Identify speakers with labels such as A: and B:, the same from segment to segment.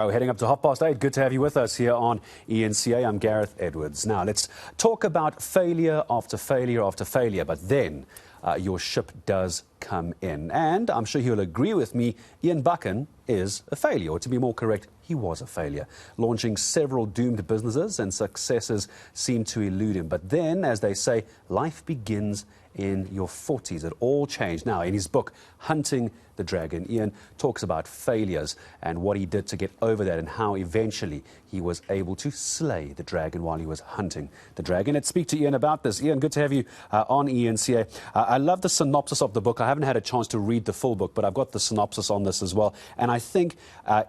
A: Oh, heading up to 8:30. Good to have you with us here on eNCA. I'm Gareth Edwards. Now, let's talk about failure after failure after failure, but then your ship does come in. And I'm sure you'll agree with me, Iain Buchan is a failure, or to be more correct, he was a failure. Launching several doomed businesses and successes seemed to elude him. But then, as they say, life begins in your 40s. It all changed. Now, in his book, Hunting the Dragon, Iain talks about failures and what he did to get over that and how eventually he was able to slay the dragon while he was hunting the dragon. Let's speak to Iain about this. Iain, good to have you on eNCA. I love the synopsis of the book. I haven't had a chance to read the full book, but I've got the synopsis on this as well. And I think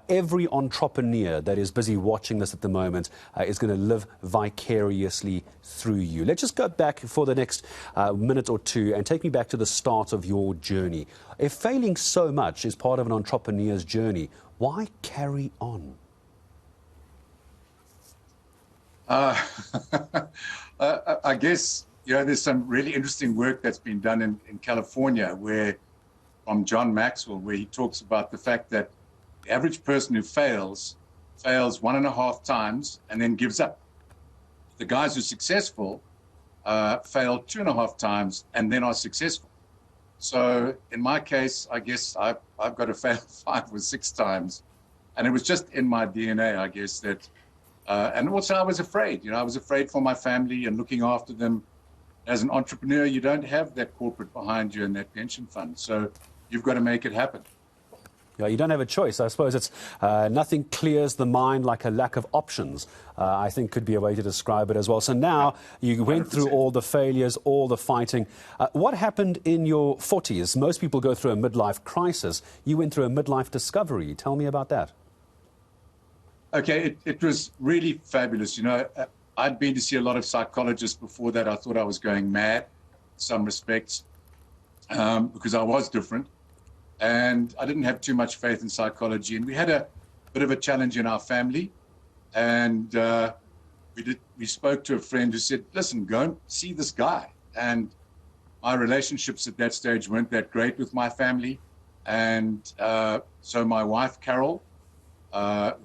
A: every entrepreneur that is busy watching this at the moment is going to live vicariously through you. Let's just go back for the next minute or two and take me back to the start of your journey. If failing so much is part of an entrepreneur's journey, why carry on?
B: I guess, there's some really interesting work that's been done in California from John Maxwell, where he talks about the fact that the average person who fails 1.5 times and then gives up. The guys who are successful fail 2.5 times and then are successful. So in my case, I guess I've got to fail 5 or 6 times. And it was just in my DNA, I guess, that, and also I was afraid, I was afraid for my family and looking after them. As an entrepreneur, you don't have that corporate behind you and that pension fund. So you've got to make it happen.
A: Yeah, you don't have a choice. I suppose it's nothing clears the mind like a lack of options, I think could be a way to describe it as well. So now you went
B: 100%.
A: through all the failures, all the fighting. What happened in your 40s? Most people go through a midlife crisis. You went through a midlife discovery. Tell me about that.
B: Okay, it was really fabulous. I'd been to see a lot of psychologists before that. I thought I was going mad in some respects because I was different. And I didn't have too much faith in psychology. And we had a bit of a challenge in our family. And we spoke to a friend who said, listen, go and see this guy. And my relationships at that stage weren't that great with my family. And so my wife, Carol,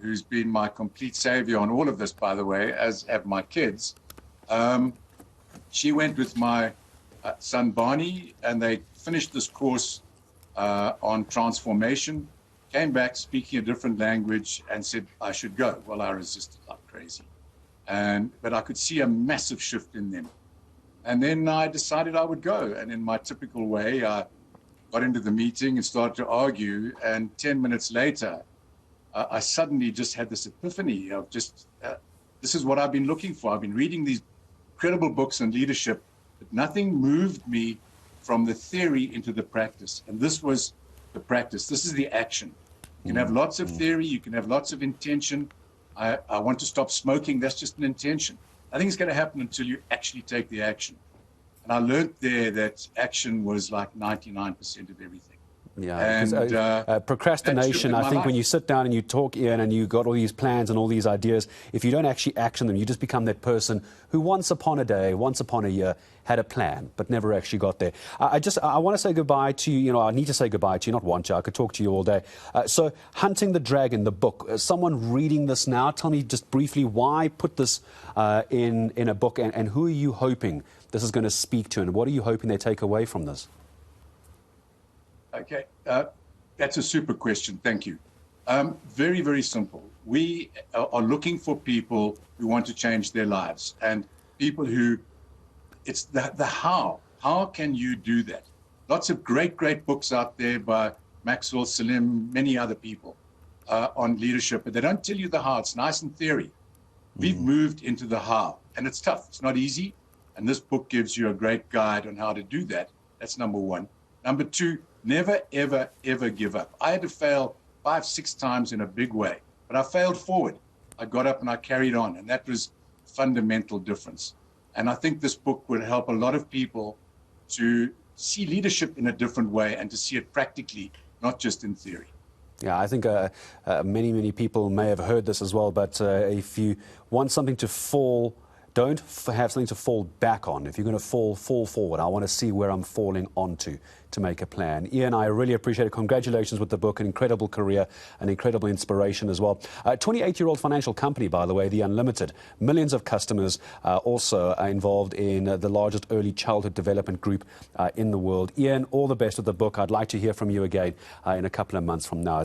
B: who's been my complete savior on all of this, by the way, as have my kids, she went with my son, Barney, and they finished this course on transformation, came back speaking a different language and said I should go. Well, I resisted like crazy. But I could see a massive shift in them. And then I decided I would go. And in my typical way, I got into the meeting and started to argue. And 10 minutes later, I suddenly just had this epiphany of just, this is what I've been looking for. I've been reading these incredible books on leadership, but nothing moved me from the theory into the practice. And this was the practice. This is the action. You can have lots of theory. You can have lots of intention. I want to stop smoking. That's just an intention. Nothing's going to happen until you actually take the action. And I learned there that action was like 99% of everything.
A: Yeah,
B: and
A: procrastination, I think when you sit down and you talk, Iain, and you've got all these plans and all these ideas, if you don't actually action them, you just become that person who once upon a day, once upon a year, had a plan, but never actually got there. I want to say goodbye to you. I need to say goodbye to you, not want to. I could talk to you all day. So, Hunting the Dragon, the book, someone reading this now, tell me just briefly why put this in a book, and who are you hoping this is going to speak to, and what are you hoping they take away from this?
B: Okay, that's a super question. Thank you. Very, very simple. We are looking for people who want to change their lives, and people who, it's the how. How can you do that? Lots of great books out there by Maxwell, Salim, many other people on leadership, but they don't tell you the how. It's nice in theory. We've moved into the how, and it's tough. It's not easy, and this book gives you a great guide on how to do that. That's number one. Number two, never, ever, ever give up. I had to fail 5, 6 times in a big way, but I failed forward. I got up and I carried on, and that was a fundamental difference. And I think this book would help a lot of people to see leadership in a different way and to see it practically, not just in theory.
A: Yeah, I think many people may have heard this as well, but if you want something to fall don't have something to fall back on. If you're going to fall forward. I want to see where I'm falling onto to make a plan. Iain, I really appreciate it. Congratulations with the book, an incredible career, an incredible inspiration as well. 28-year-old financial company, by the way, The Unlimited. Millions of customers, also involved in the largest early childhood development group in the world. Iain, all the best with the book. I'd like to hear from you again in a couple of months from now.